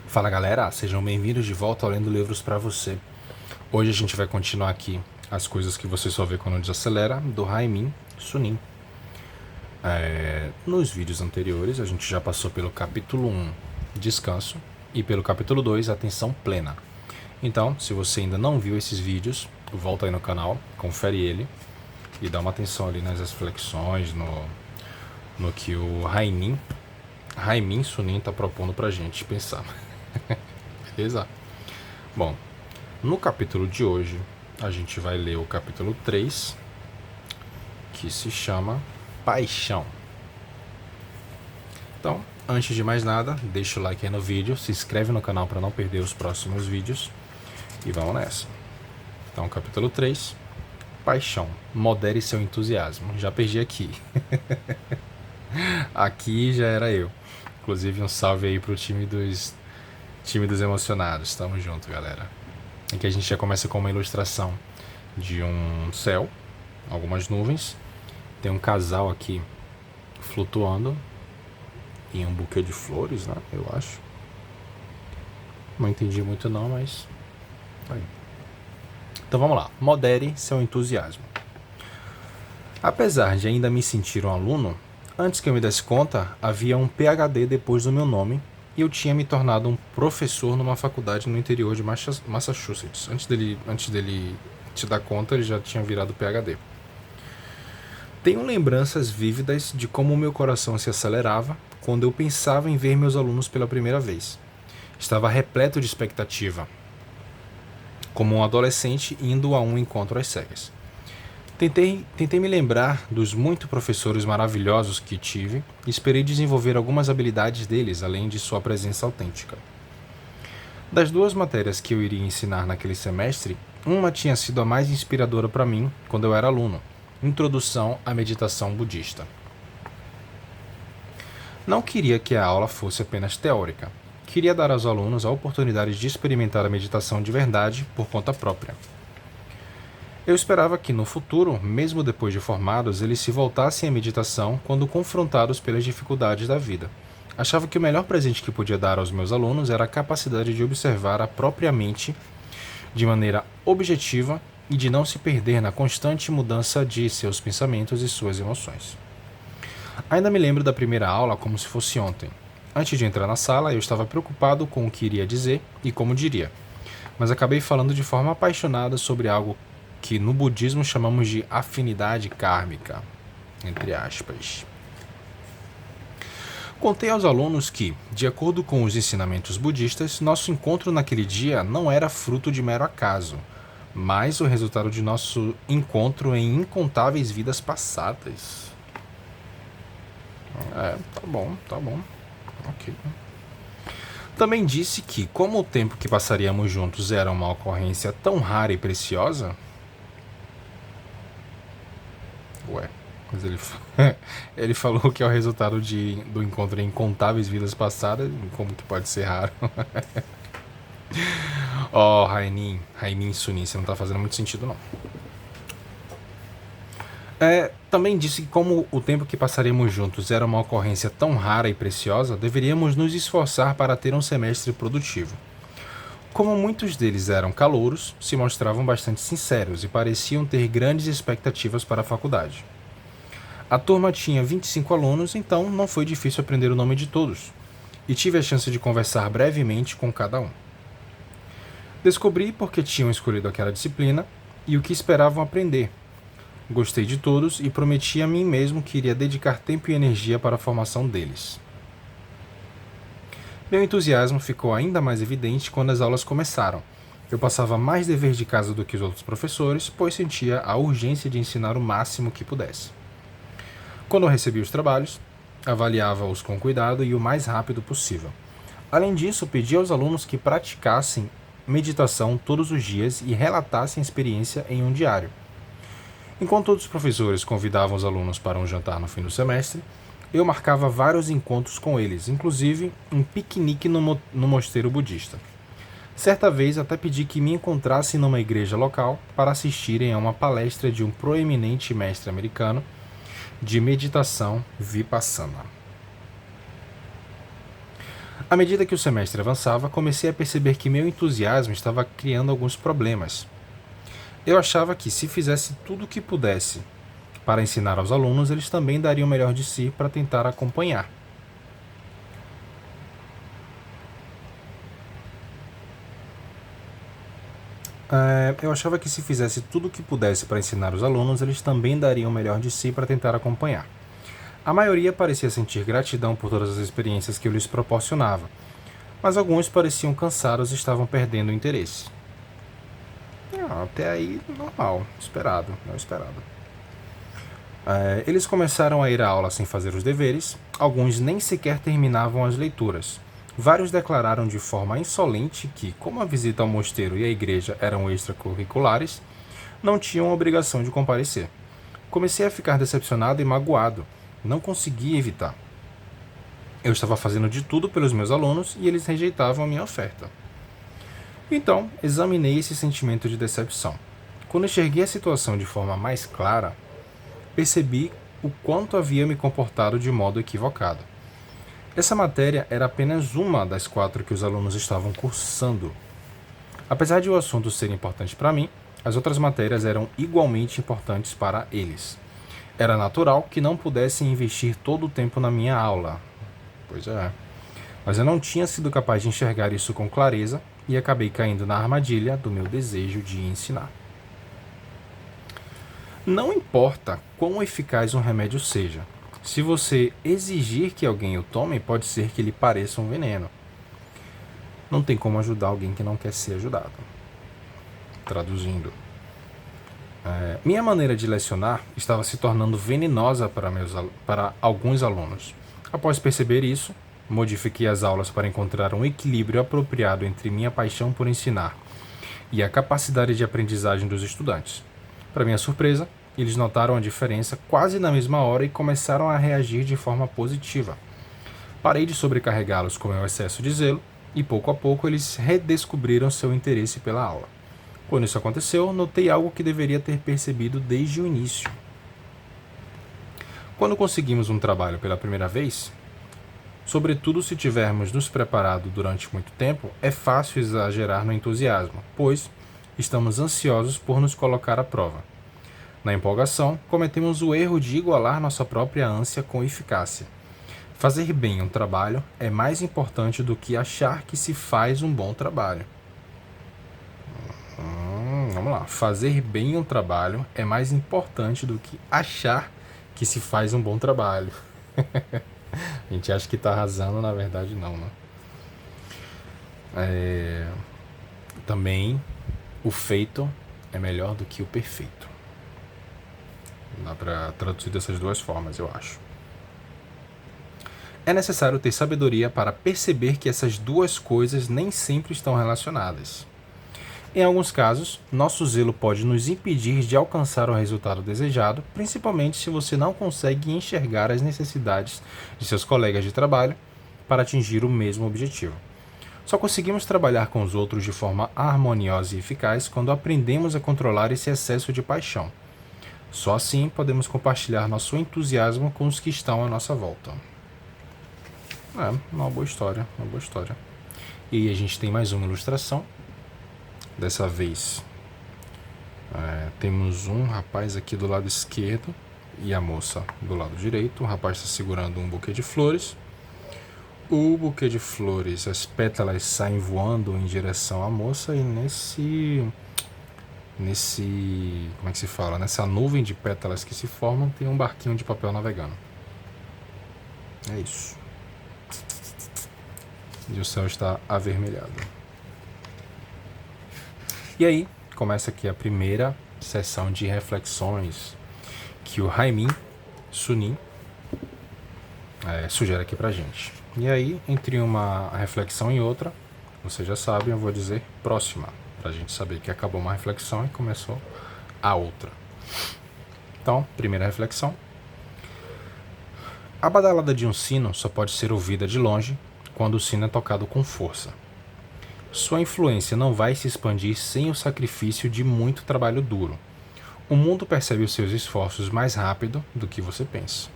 Fala galera, sejam bem-vindos de volta ao Lendo Livros para você. Hoje a gente vai continuar aqui as coisas que você só vê quando desacelera, do Haemin Sunim. Nos vídeos anteriores a gente já passou pelo capítulo 1, Descanso, e pelo capítulo 2, Atenção Plena. Então, se você ainda não viu esses vídeos, volta aí no canal, confere ele e dá uma atenção ali nas reflexões, no que o Haemin Sunim está propondo pra gente pensar. Beleza? Bom, no capítulo de hoje, a gente vai ler o capítulo 3, que se chama Paixão. Então, antes de mais nada, deixa o like aí no vídeo, se inscreve no canal para não perder os próximos vídeos e vamos nessa. Então, capítulo 3, Paixão. Modere seu entusiasmo. Já perdi aqui. Aqui já era eu. Inclusive, um salve aí pro time dos emocionados. Tamo junto, galera. Aqui a gente já começa com uma ilustração de um céu, algumas nuvens. Tem um casal aqui flutuando em um buquê de flores, né? Eu acho. Não entendi muito não, mas... aí. Então vamos lá. Modere seu entusiasmo. Apesar de ainda me sentir um aluno, antes que eu me desse conta, havia um PhD depois do meu nome e eu tinha me tornado um professor numa faculdade no interior de Massachusetts. Antes dele se dar conta, ele já tinha virado PhD. Tenho lembranças vívidas de como o meu coração se acelerava quando eu pensava em ver meus alunos pela primeira vez. Estava repleto de expectativa, como um adolescente indo a um encontro às cegas. Tentei me lembrar dos muitos professores maravilhosos que tive e esperei desenvolver algumas habilidades deles, além de sua presença autêntica. Das duas matérias que eu iria ensinar naquele semestre, uma tinha sido a mais inspiradora para mim quando eu era aluno: Introdução à Meditação Budista. Não queria que a aula fosse apenas teórica. Queria dar aos alunos a oportunidade de experimentar a meditação de verdade por conta própria. Eu esperava que no futuro, mesmo depois de formados, eles se voltassem à meditação quando confrontados pelas dificuldades da vida. Achava que o melhor presente que podia dar aos meus alunos era a capacidade de observar a própria mente de maneira objetiva e de não se perder na constante mudança de seus pensamentos e suas emoções. Ainda me lembro da primeira aula como se fosse ontem. Antes de entrar na sala, eu estava preocupado com o que iria dizer e como diria, mas acabei falando de forma apaixonada sobre algo que no budismo chamamos de afinidade kármica, entre aspas. Contei aos alunos que, de acordo com os ensinamentos budistas, nosso encontro naquele dia não era fruto de mero acaso, mas o resultado de nosso encontro em incontáveis vidas passadas. Tá bom. Ok. Também disse que, como o tempo que passaríamos juntos era uma ocorrência tão rara e preciosa... Mas ele falou que é o resultado do encontro em incontáveis vidas passadas. Como que pode ser raro? Haemin Sunim, você não tá fazendo muito sentido não. Também disse que como o tempo que passaríamos juntos era uma ocorrência tão rara e preciosa, deveríamos nos esforçar para ter um semestre produtivo. Como muitos deles eram calouros, se mostravam bastante sinceros e pareciam ter grandes expectativas para a faculdade. A turma tinha 25 alunos, então não foi difícil aprender o nome de todos, e tive a chance de conversar brevemente com cada um. Descobri por que tinham escolhido aquela disciplina e o que esperavam aprender. Gostei de todos e prometi a mim mesmo que iria dedicar tempo e energia para a formação deles. Meu entusiasmo ficou ainda mais evidente quando as aulas começaram. Eu passava mais dever de casa do que os outros professores, pois sentia a urgência de ensinar o máximo que pudesse. Quando eu recebia os trabalhos, avaliava-os com cuidado e o mais rápido possível. Além disso, pedi aos alunos que praticassem meditação todos os dias e relatassem a experiência em um diário. Enquanto outros professores convidavam os alunos para um jantar no fim do semestre, eu marcava vários encontros com eles, inclusive um piquenique no mosteiro budista. Certa vez até pedi que me encontrassem numa igreja local para assistirem a uma palestra de um proeminente mestre americano de meditação Vipassana. À medida que o semestre avançava, comecei a perceber que meu entusiasmo estava criando alguns problemas. Eu achava que, se fizesse tudo o que pudesse para ensinar aos alunos, eles também dariam o melhor de si para tentar acompanhar. Eu achava que, se fizesse tudo o que pudesse para ensinar os alunos, eles também dariam o melhor de si para tentar acompanhar. A maioria parecia sentir gratidão por todas as experiências que eu lhes proporcionava, mas alguns pareciam cansados e estavam perdendo o interesse. Até aí, normal, esperado, não esperado. Eles começaram a ir à aula sem fazer os deveres, alguns nem sequer terminavam as leituras. Vários declararam de forma insolente que, como a visita ao mosteiro e a igreja eram extracurriculares, não tinham a obrigação de comparecer. Comecei a ficar decepcionado e magoado. Não conseguia evitar. Eu estava fazendo de tudo pelos meus alunos e eles rejeitavam a minha oferta. Então, examinei esse sentimento de decepção. Quando enxerguei a situação de forma mais clara, percebi o quanto havia me comportado de modo equivocado. Essa matéria era apenas uma das 4 que os alunos estavam cursando. Apesar de o assunto ser importante para mim, as outras matérias eram igualmente importantes para eles. Era natural que não pudessem investir todo o tempo na minha aula. Pois é. Mas eu não tinha sido capaz de enxergar isso com clareza e acabei caindo na armadilha do meu desejo de ensinar. Não importa quão eficaz um remédio seja, se você exigir que alguém o tome, pode ser que lhe pareça um veneno. Não tem como ajudar alguém que não quer ser ajudado. Traduzindo. Minha maneira de lecionar estava se tornando venenosa para alguns alunos. Após perceber isso, modifiquei as aulas para encontrar um equilíbrio apropriado entre minha paixão por ensinar e a capacidade de aprendizagem dos estudantes. Para minha surpresa, eles notaram a diferença quase na mesma hora e começaram a reagir de forma positiva. Parei de sobrecarregá-los com meu excesso de zelo e, pouco a pouco, eles redescobriram seu interesse pela aula. Quando isso aconteceu, notei algo que deveria ter percebido desde o início. Quando conseguimos um trabalho pela primeira vez, sobretudo se tivermos nos preparado durante muito tempo, é fácil exagerar no entusiasmo, pois estamos ansiosos por nos colocar à prova. Na empolgação, cometemos o erro de igualar nossa própria ânsia com eficácia. Fazer bem um trabalho é mais importante do que achar que se faz um bom trabalho. Vamos lá. Fazer bem um trabalho é mais importante do que achar que se faz um bom trabalho. A gente acha que está arrasando, na verdade não, né? Também o feito é melhor do que o perfeito. Dá para traduzir dessas duas formas, eu acho. É necessário ter sabedoria para perceber que essas duas coisas nem sempre estão relacionadas. Em alguns casos, nosso zelo pode nos impedir de alcançar o resultado desejado, principalmente se você não consegue enxergar as necessidades de seus colegas de trabalho para atingir o mesmo objetivo. Só conseguimos trabalhar com os outros de forma harmoniosa e eficaz quando aprendemos a controlar esse excesso de paixão. Só assim podemos compartilhar nosso entusiasmo com os que estão à nossa volta. Uma boa história, uma boa história. E a gente tem mais uma ilustração. Dessa vez temos um rapaz aqui do lado esquerdo e a moça do lado direito. O rapaz está segurando um buquê de flores. O buquê de flores, as pétalas saem voando em direção à moça e como é que se fala? Nessa nuvem de pétalas que se formam, tem um barquinho de papel navegando. É isso. E o céu está avermelhado. E aí, começa aqui a primeira sessão de reflexões que o Haimin Sunim sugere aqui pra gente. E aí, entre uma reflexão e outra, vocês já sabem, eu vou dizer próxima, pra gente saber que acabou uma reflexão e começou a outra. Então, primeira reflexão. A badalada de um sino só pode ser ouvida de longe quando o sino é tocado com força. Sua influência não vai se expandir sem o sacrifício de muito trabalho duro. O mundo percebe os seus esforços mais rápido do que você pensa.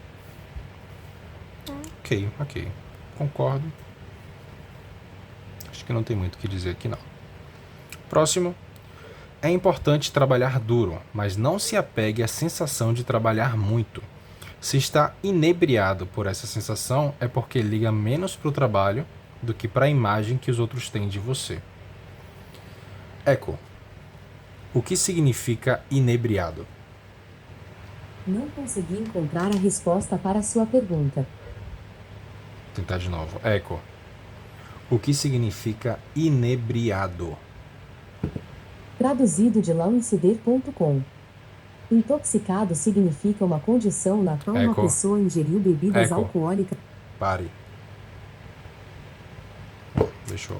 Ok. Concordo. Acho que não tem muito o que dizer aqui não. Próximo. É importante trabalhar duro, mas não se apegue à sensação de trabalhar muito. Se está inebriado por essa sensação, é porque liga menos para o trabalho do que para a imagem que os outros têm de você. Eco. O que significa inebriado? Não consegui encontrar a resposta para a sua pergunta. Vou tentar de novo. Eco. O que significa inebriado? Traduzido de launcider.com. Intoxicado significa uma condição na qual uma Eco. pessoa ingeriu bebidas Eco. alcoólicas. Pare. Deixa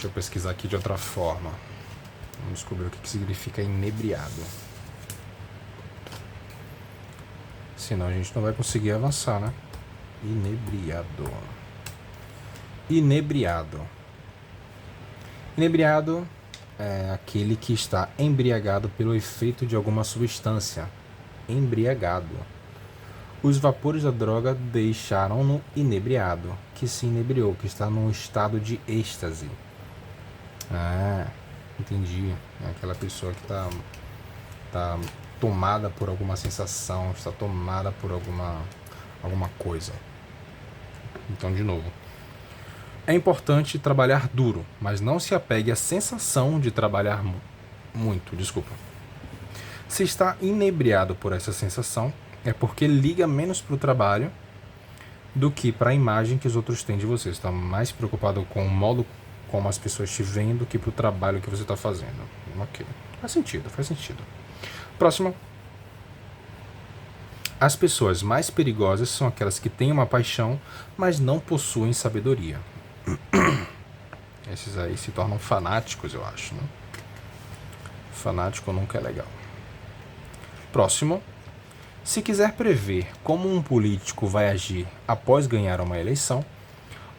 eu pesquisar aqui de outra forma. Vamos descobrir o que significa inebriado. Senão a gente não vai conseguir avançar, né? Inebriado. Inebriado. Inebriado é aquele que está embriagado pelo efeito de alguma substância. Embriagado. Os vapores da droga deixaram-no inebriado, que se inebriou, que está num estado de êxtase. Ah, entendi. É aquela pessoa que está tomada por alguma sensação, está tomada por alguma coisa. Então, de novo. É importante trabalhar duro, mas não se apegue à sensação de trabalhar muito. Desculpa. Se está inebriado por essa sensação, é porque liga menos para o trabalho do que para a imagem que os outros têm de você. Você está mais preocupado com o modo como as pessoas te veem do que para o trabalho que você está fazendo. Ok. Faz sentido. Próximo. As pessoas mais perigosas são aquelas que têm uma paixão, mas não possuem sabedoria. Esses aí se tornam fanáticos, eu acho, né? Fanático nunca é legal. Próximo. Se quiser prever como um político vai agir após ganhar uma eleição,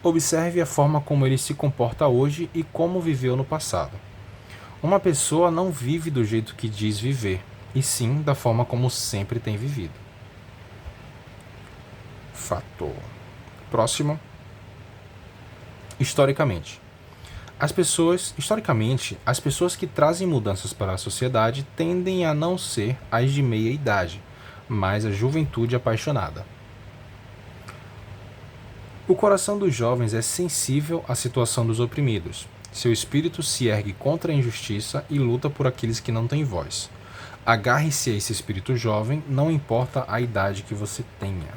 observe a forma como ele se comporta hoje e como viveu no passado. Uma pessoa não vive do jeito que diz viver, e sim da forma como sempre tem vivido. Fato. Próximo. Historicamente, as pessoas que trazem mudanças para a sociedade tendem a não ser as de meia idade, mas a juventude apaixonada. O coração dos jovens é sensível à situação dos oprimidos. Seu espírito se ergue contra a injustiça e luta por aqueles que não têm voz. Agarre-se a esse espírito jovem, não importa a idade que você tenha.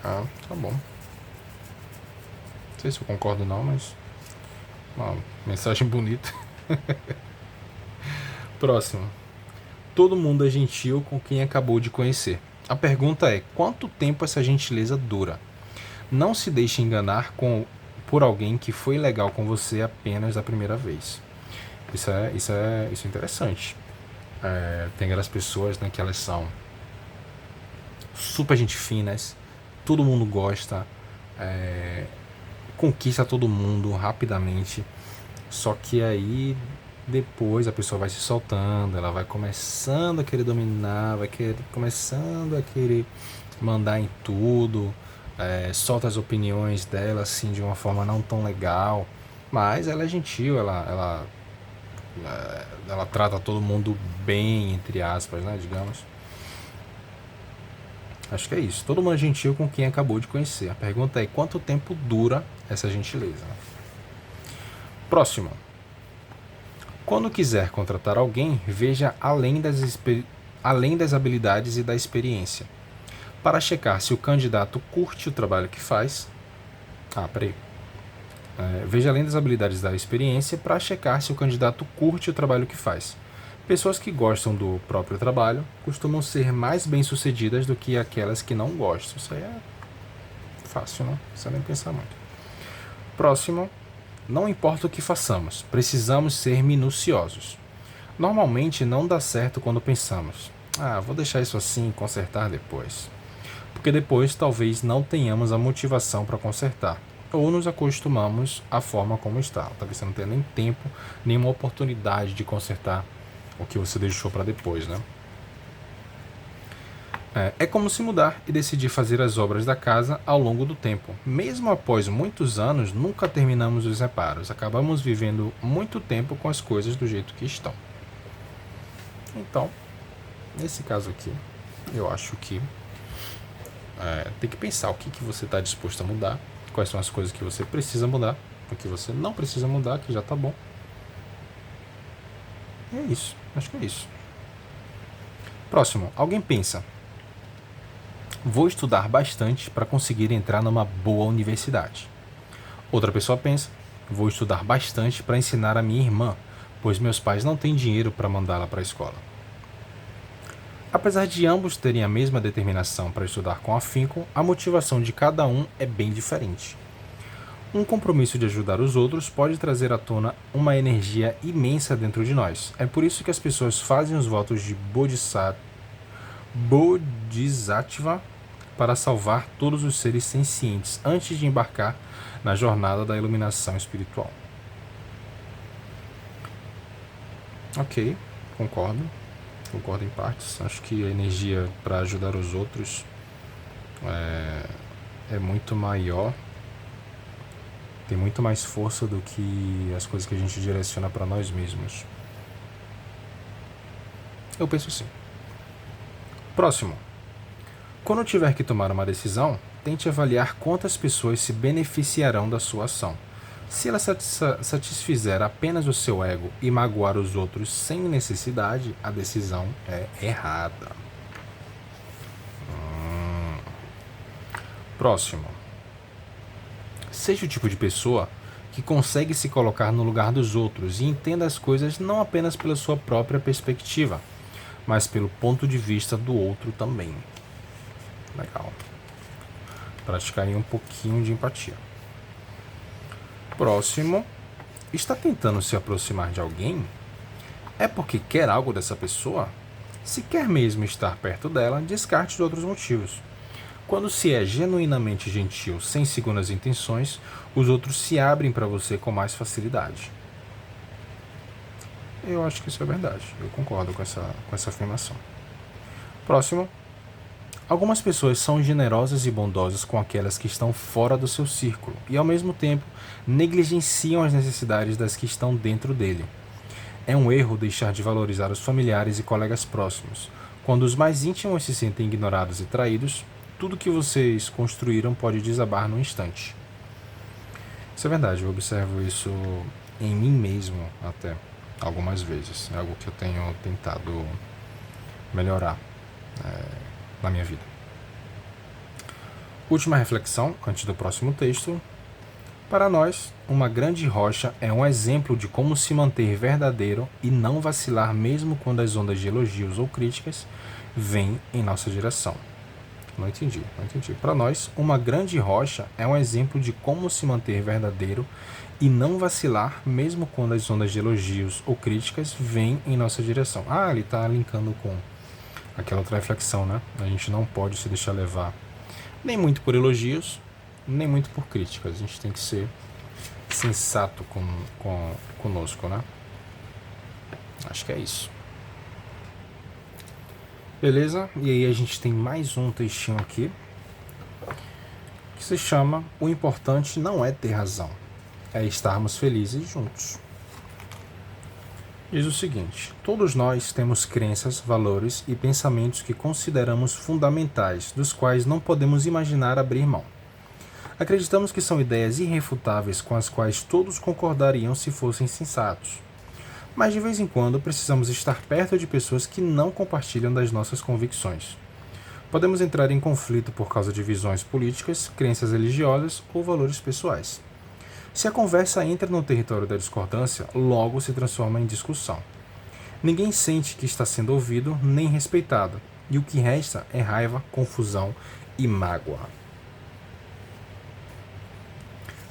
Ah, tá bom. Não sei se eu concordo não, mas uma mensagem bonita. Próximo. Todo mundo é gentil com quem acabou de conhecer. A pergunta é: quanto tempo essa gentileza dura? Não se deixe enganar por alguém que foi legal com você apenas da primeira vez. Isso é interessante. Tem aquelas pessoas, né, que elas são super gente finas, todo mundo gosta, conquista todo mundo rapidamente, só que aí depois a pessoa vai se soltando, ela vai começando a querer dominar, começando a querer mandar em tudo, solta as opiniões dela assim de uma forma não tão legal, mas ela é gentil, ela trata todo mundo bem, entre aspas, né, digamos. Acho que é isso. Todo mundo é gentil com quem acabou de conhecer. A pergunta é: quanto tempo dura essa gentileza? Próximo. Quando quiser contratar alguém, veja além das habilidades e da experiência. Para checar se o candidato curte o trabalho que faz. Veja além das habilidades e da experiência para checar se o candidato curte o trabalho que faz. Pessoas que gostam do próprio trabalho costumam ser mais bem-sucedidas do que aquelas que não gostam. Isso aí é fácil, não precisa nem pensar muito. Próximo. Não importa o que façamos, precisamos ser minuciosos. Normalmente não dá certo quando pensamos: vou deixar isso assim e consertar depois. Porque depois talvez não tenhamos a motivação para consertar, ou nos acostumamos à forma como está. Talvez você não tenha nem tempo, nenhuma oportunidade de consertar o que você deixou para depois, né? É como se mudar e decidir fazer as obras da casa ao longo do tempo. Mesmo após muitos anos, nunca terminamos os reparos. Acabamos vivendo muito tempo com as coisas do jeito que estão. Então, nesse caso aqui, eu acho que tem que pensar o que você está disposto a mudar, quais são as coisas que você precisa mudar, o que você não precisa mudar, que já está bom. É isso, acho que é isso. Próximo, alguém pensa: vou estudar bastante para conseguir entrar numa boa universidade. Outra pessoa pensa: vou estudar bastante para ensinar a minha irmã, pois meus pais não têm dinheiro para mandá-la para a escola. Apesar de ambos terem a mesma determinação para estudar com afinco, a motivação de cada um é bem diferente. Um compromisso de ajudar os outros pode trazer à tona uma energia imensa dentro de nós. É por isso que as pessoas fazem os votos de Bodhisattva para salvar todos os seres sencientes antes de embarcar na jornada da iluminação espiritual. Ok, concordo em partes. Acho que a energia para ajudar os outros é muito maior, tem muito mais força do que as coisas que a gente direciona para nós mesmos. Eu penso assim. Próximo. Quando tiver que tomar uma decisão, tente avaliar quantas pessoas se beneficiarão da sua ação. Se ela satisfizer apenas o seu ego e magoar os outros sem necessidade, a decisão é errada. Próximo. Seja o tipo de pessoa que consegue se colocar no lugar dos outros e entenda as coisas não apenas pela sua própria perspectiva, mas pelo ponto de vista do outro também. Legal. Praticar aí um pouquinho de empatia. Próximo. Está tentando se aproximar de alguém? É porque quer algo dessa pessoa? Se quer mesmo estar perto dela, descarte os outros motivos. Quando se é genuinamente gentil, sem segundas intenções, os outros se abrem para você com mais facilidade. Eu acho que isso é verdade. Eu concordo com essa afirmação. Próximo. Algumas pessoas são generosas e bondosas com aquelas que estão fora do seu círculo e, ao mesmo tempo, negligenciam as necessidades das que estão dentro dele. É um erro deixar de valorizar os familiares e colegas próximos. Quando os mais íntimos se sentem ignorados e traídos, tudo que vocês construíram pode desabar num instante. Isso é verdade, eu observo isso em mim mesmo até algumas vezes. É algo que eu tenho tentado melhorar na minha vida. Última reflexão, antes do próximo texto. Para nós, uma grande rocha é um exemplo de como se manter verdadeiro e não vacilar mesmo quando as ondas de elogios ou críticas vêm em nossa direção. Não entendi. Para nós, uma grande rocha é um exemplo de como se manter verdadeiro e não vacilar mesmo quando as ondas de elogios ou críticas vêm em nossa direção. Ele está linkando com aquela outra reflexão, né? A gente não pode se deixar levar nem muito por elogios, nem muito por críticas. A gente tem que ser sensato conosco, né? Acho que é isso. Beleza? E aí a gente tem mais um textinho aqui que se chama O Importante Não É Ter Razão, é Estarmos Felizes Juntos. Diz o seguinte: todos nós temos crenças, valores e pensamentos que consideramos fundamentais, dos quais não podemos imaginar abrir mão. Acreditamos que são ideias irrefutáveis com as quais todos concordariam se fossem sensatos. Mas de vez em quando precisamos estar perto de pessoas que não compartilham das nossas convicções. Podemos entrar em conflito por causa de visões políticas, crenças religiosas ou valores pessoais. Se a conversa entra no território da discordância, logo se transforma em discussão. Ninguém sente que está sendo ouvido nem respeitado, e o que resta é raiva, confusão e mágoa.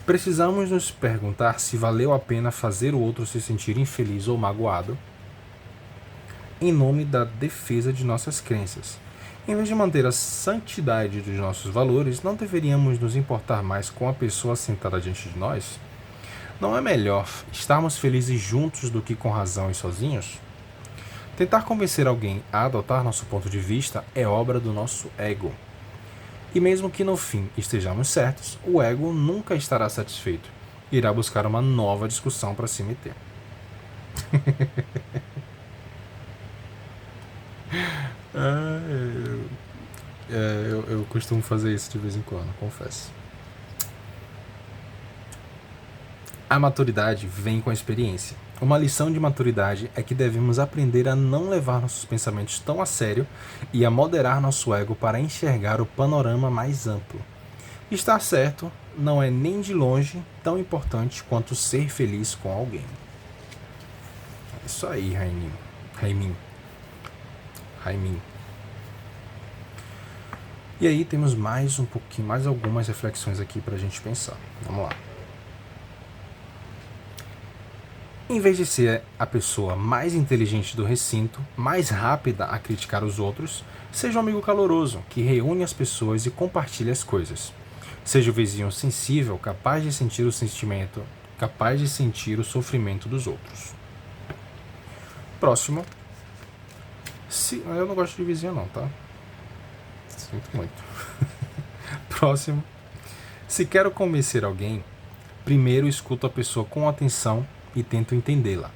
Precisamos nos perguntar se valeu a pena fazer o outro se sentir infeliz ou magoado em nome da defesa de nossas crenças. Em vez de manter a santidade dos nossos valores, não deveríamos nos importar mais com a pessoa sentada diante de nós? Não é melhor estarmos felizes juntos do que com razão e sozinhos? Tentar convencer alguém a adotar nosso ponto de vista é obra do nosso ego. E mesmo que no fim estejamos certos, o ego nunca estará satisfeito. Irá buscar uma nova discussão para se meter. Eu costumo fazer isso de vez em quando, confesso. A maturidade vem com a experiência. Uma lição de maturidade é que devemos aprender a não levar nossos pensamentos tão a sério e a moderar nosso ego para enxergar o panorama mais amplo. Estar certo não é nem de longe tão importante quanto ser feliz com alguém. É isso aí, Raimin. E aí temos mais algumas reflexões aqui pra gente pensar. Vamos lá. Em vez de ser a pessoa mais inteligente do recinto, mais rápida a criticar os outros, seja um amigo caloroso, que reúne as pessoas e compartilha as coisas. Seja o vizinho sensível, capaz de sentir o sofrimento dos outros. Próximo. Eu não gosto de vizinho não, tá? Sinto muito. Próximo. Se quero convencer alguém, primeiro escuto a pessoa com atenção e tento entendê-la.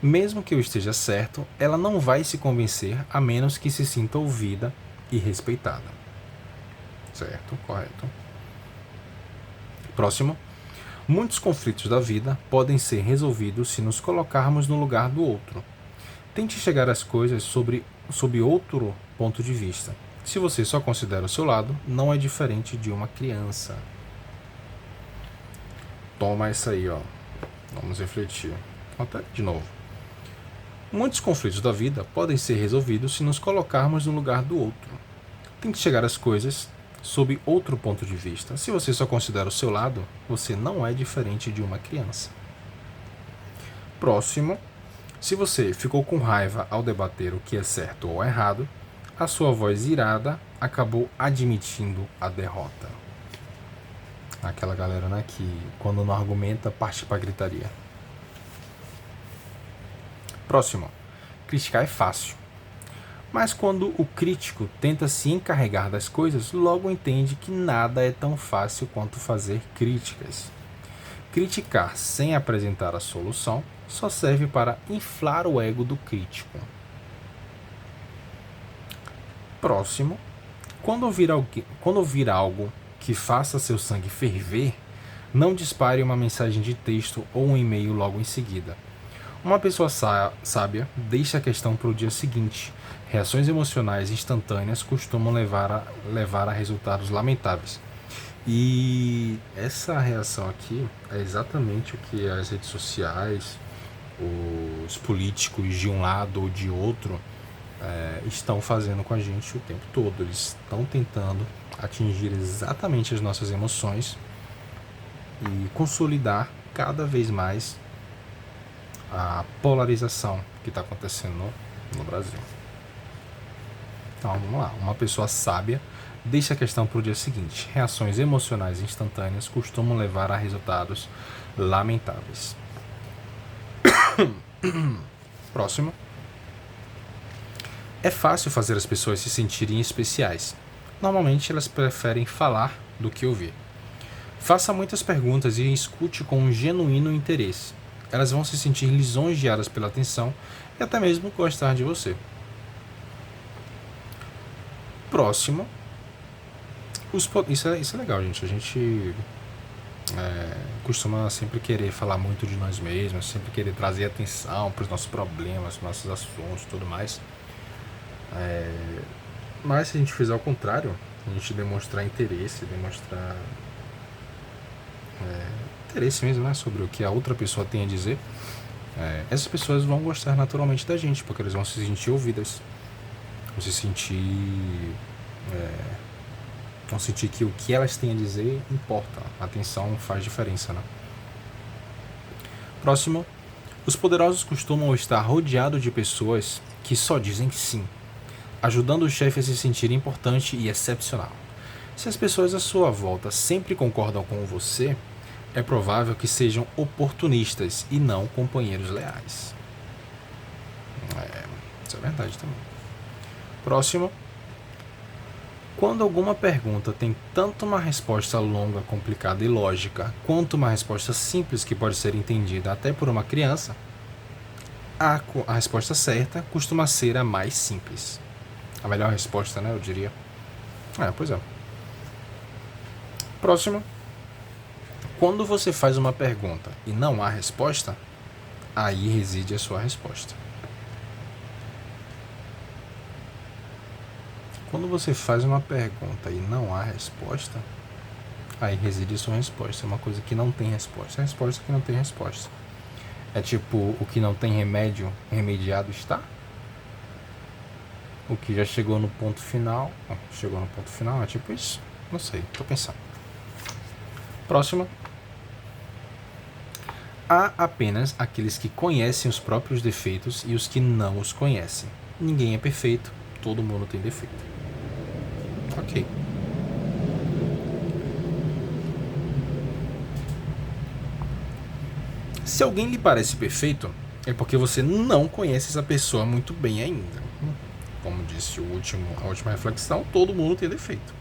Mesmo que eu esteja certo, ela não vai se convencer a menos que se sinta ouvida e respeitada. Certo, correto. Próximo. Muitos conflitos da vida podem ser resolvidos se nos colocarmos no lugar do outro. Tente chegar às coisas sob outro ponto de vista. Se você só considera o seu lado, não é diferente de uma criança. Toma essa aí, ó. Vamos refletir. Até de novo. Muitos conflitos da vida podem ser resolvidos se nos colocarmos no lugar do outro. Tente chegar às coisas sob outro ponto de vista. Se você só considera o seu lado, você não é diferente de uma criança. Próximo. Se você ficou com raiva ao debater o que é certo ou errado, a sua voz irada acabou admitindo a derrota. Aquela galera, né, que quando não argumenta, parte pra gritaria. Próximo. Criticar é fácil. Mas quando o crítico tenta se encarregar das coisas, logo entende que nada é tão fácil quanto fazer críticas. Criticar sem apresentar a solução só serve para inflar o ego do crítico. Próximo. Quando ouvir algo que faça seu sangue ferver, não dispare uma mensagem de texto ou um e-mail logo em seguida. Uma pessoa sábia deixa a questão para o dia seguinte. Reações emocionais instantâneas costumam levar a resultados lamentáveis. E essa reação aqui é exatamente o que as redes sociais, os políticos de um lado ou de outro estão fazendo com a gente o tempo todo. Eles estão tentando atingir exatamente as nossas emoções e consolidar cada vez mais a polarização que está acontecendo no Brasil. Então vamos lá, uma pessoa sábia deixa a questão para o dia seguinte. Reações emocionais instantâneas costumam levar a resultados lamentáveis. Próximo. É fácil fazer as pessoas se sentirem especiais. Normalmente elas preferem falar do que ouvir. Faça muitas perguntas e escute com um genuíno interesse. Elas vão se sentir lisonjeadas pela atenção e até mesmo gostar de você. Próximo. Isso é legal, gente. A gente costuma sempre querer falar muito de nós mesmos, sempre querer trazer atenção para os nossos problemas, para os nossos assuntos e tudo mais. Mas se a gente fizer ao contrário, a gente demonstrar interesse, interesse mesmo, né, sobre o que a outra pessoa tem a dizer, essas pessoas vão gostar naturalmente da gente, porque eles vão se sentir ouvidas, vão sentir que o que elas têm a dizer importa, a atenção faz diferença, né? Próximo. Os poderosos costumam estar rodeados de pessoas que só dizem sim, ajudando o chefe a se sentir importante e excepcional. Se as pessoas à sua volta sempre concordam com você, é provável que sejam oportunistas e não companheiros leais. Isso é verdade também. Próximo. Quando alguma pergunta tem tanto uma resposta longa, complicada e lógica, quanto uma resposta simples que pode ser entendida até por uma criança, a resposta certa costuma ser a mais simples. A melhor resposta, né, eu diria. Pois é. Próximo. Quando você faz uma pergunta e não há resposta, aí reside a sua resposta. Quando você faz uma pergunta e não há resposta, aí reside a sua resposta. É uma coisa que não tem resposta. É a resposta que não tem resposta. É tipo, o que não tem remédio, remediado está. O que já chegou no ponto final. Chegou no ponto final, é tipo isso. Não sei, tô pensando. Próximo. Há apenas aqueles que conhecem os próprios defeitos e os que não os conhecem. Ninguém é perfeito, todo mundo tem defeito. Ok. Se alguém lhe parece perfeito, é porque você não conhece essa pessoa muito bem ainda. Como disse a última reflexão, todo mundo tem defeito.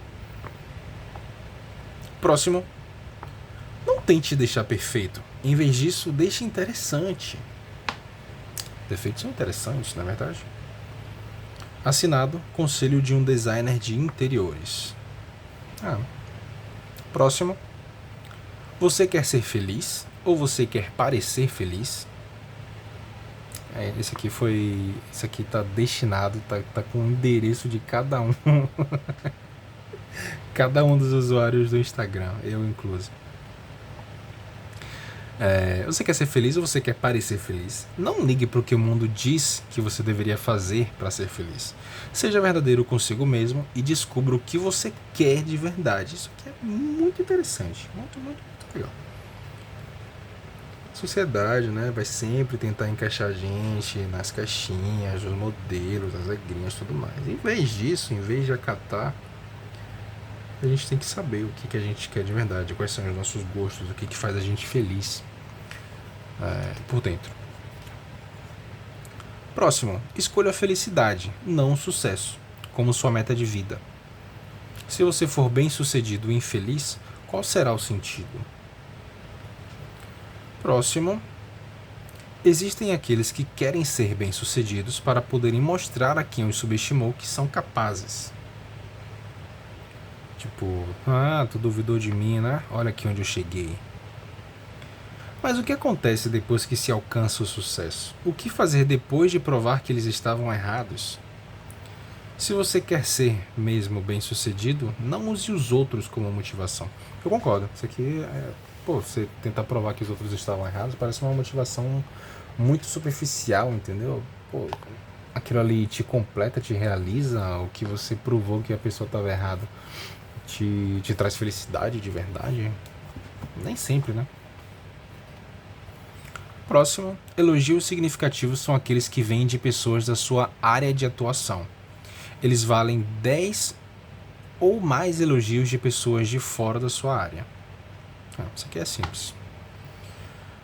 Próximo. Não tente deixar perfeito. Em vez disso, deixe interessante. Defeitos são interessantes, não é verdade? Assinado, conselho de um designer de interiores. Próximo. Você quer ser feliz ou você quer parecer feliz? Esse aqui tá destinado, tá com o endereço de cada um. Cada um dos usuários do Instagram, eu incluso. Você quer ser feliz ou você quer parecer feliz? Não ligue para o que o mundo diz que você deveria fazer para ser feliz. Seja verdadeiro consigo mesmo e descubra o que você quer de verdade. Isso aqui é muito interessante, muito, muito, muito legal. A sociedade, né, vai sempre tentar encaixar a gente nas caixinhas, nos modelos, nas regrinhas e tudo mais. Em vez disso, em vez de acatar, a gente tem que saber o que a gente quer de verdade, quais são os nossos gostos, o que faz a gente feliz por dentro. Próximo, escolha a felicidade, não o sucesso, como sua meta de vida. Se você for bem sucedido e infeliz, qual será o sentido? Próximo, existem aqueles que querem ser bem sucedidos para poderem mostrar a quem os subestimou que são capazes. Tipo, tu duvidou de mim, né? Olha aqui onde eu cheguei. Mas o que acontece depois que se alcança o sucesso? O que fazer depois de provar que eles estavam errados? Se você quer ser mesmo bem-sucedido, não use os outros como motivação. Eu concordo. Isso aqui você tentar provar que os outros estavam errados parece uma motivação muito superficial, entendeu? Aquilo ali te completa, te realiza, o que você provou que a pessoa estava errada te traz felicidade de verdade? Nem sempre, né? Próximo, elogios significativos são aqueles que vêm de pessoas da sua área de atuação. Eles valem 10 ou mais elogios de pessoas de fora da sua área. Isso aqui é simples.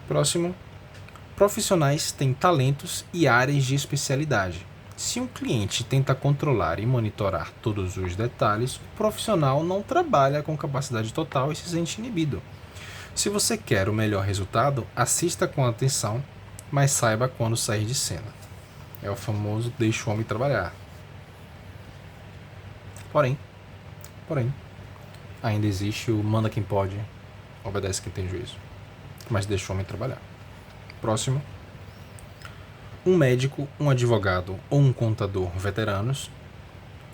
Próximo, profissionais têm talentos e áreas de especialidade. Se um cliente tenta controlar e monitorar todos os detalhes, o profissional não trabalha com capacidade total e se sente inibido. Se você quer o melhor resultado, assista com atenção, mas saiba quando sair de cena. É o famoso deixa o homem trabalhar. Porém, ainda existe o manda quem pode, obedece quem tem juízo. Mas deixa o homem trabalhar. Próximo. Um médico, um advogado ou um contador veteranos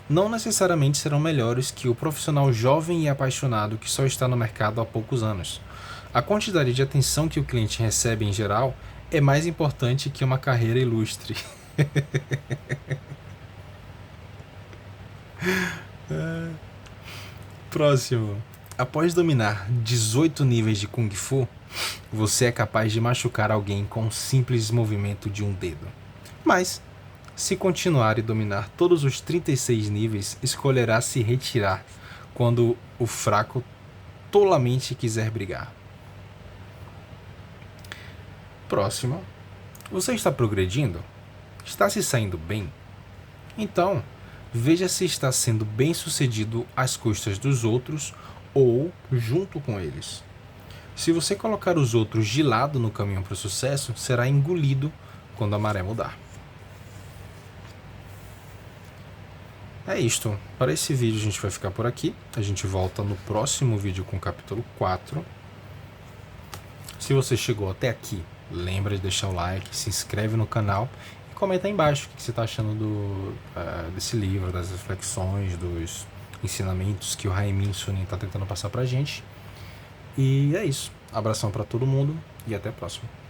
não necessariamente serão melhores que o profissional jovem e apaixonado que só está no mercado há poucos anos. A quantidade de atenção que o cliente recebe em geral é mais importante que uma carreira ilustre. Próximo. Após dominar 18 níveis de Kung Fu, você é capaz de machucar alguém com um simples movimento de um dedo. Mas, se continuar e dominar todos os 36 níveis, escolherá se retirar quando o fraco tolamente quiser brigar. Próximo. Você está progredindo? Está se saindo bem? Então, veja se está sendo bem-sucedido às custas dos outros ou junto com eles. Se você colocar os outros de lado no caminho para o sucesso, será engolido quando a maré mudar. É isto. Para esse vídeo a gente vai ficar por aqui. A gente volta no próximo vídeo com o capítulo 4. Se você chegou até aqui, lembra de deixar o like, se inscreve no canal e comenta aí embaixo o que você está achando desse livro, das reflexões, dos ensinamentos que o Haemin Sunim está tentando passar pra gente. E é isso. Abração para todo mundo e até a próxima.